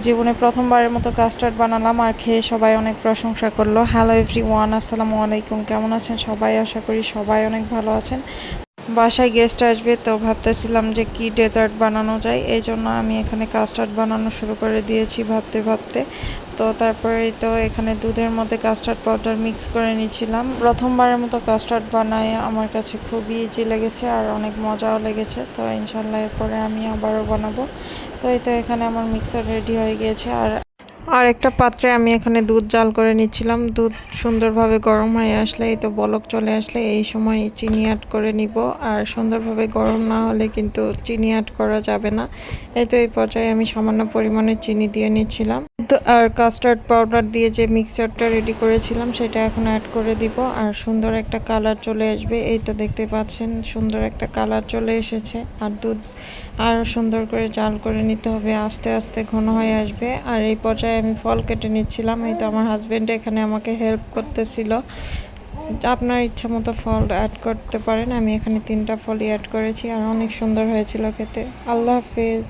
জীবনে প্রথমবারের মতো কাস্টার্ড বানালাম আর খেয়ে সবাই অনেক প্রশংসা করলো। হ্যালো এভরিওয়ান, আসসালামু আলাইকুম। কেমন আছেন সবাই? আশা করি সবাই অনেক ভালো আছেন। বাসায় গেস্ট আসবে, তো ভাবতেছিলাম যে কি ডেজার্ট বানানো যায়, এই জন্য আমি এখানে কাস্টার্ড বানানো শুরু করে দিয়েছি ভাবতে ভাবতে। তো তারপরে তো এখানে দুধের মধ্যে কাস্টার্ড পাউডার মিক্স করে নিয়েছিলাম। প্রথমবারের মতো কাস্টার্ড বানায় আমার কাছে খুবই ইজি লেগেছে আর অনেক মজাও লেগেছে। তো ইনশাল্লাহ এরপরে আমি আবারও বানাবো। তো এই তো এখানে আমার মিক্সার রেডি হয়ে গিয়েছে। আর একটা পাত্রে আমি এখানে দুধ জাল করে নিচ্ছিলাম। দুধ সুন্দরভাবে গরম হয়ে আসলে, এই তো বলক চলে আসলে, এই সময় চিনি অ্যাড করে নিব। আর সুন্দরভাবে গরম না হলে কিন্তু চিনি অ্যাড করা যাবে না। এই তো এই পর্যায়ে আমি সামান্য পরিমাণে চিনি দিয়ে নিচ্ছিলাম। আর কাস্টার্ড পাউডার দিয়ে যে মিক্সচারটা রেডি করেছিলাম সেটা এখন অ্যাড করে দিব। আর সুন্দর একটা কালার চলে আসবে। এই তো দেখতে পাচ্ছেন সুন্দর একটা কালার চলে এসেছে। আর দুধ আর সুন্দর করে জাল করে নিতে হবে, আস্তে আস্তে ঘন হয়ে আসবে। আর এই পর্যায়ে আমি ফল কেটে নিচ্ছিলাম। এই তো আমার হাজবেন্ড এখানে আমাকে হেল্প করতেছিল। আপনার ইচ্ছা মতো ফল অ্যাড করতে পারেন। আমি এখানে 3টা ফলই অ্যাড করেছি আর অনেক সুন্দর হয়েছিল খেতে। আল্লাহ হাফেজ।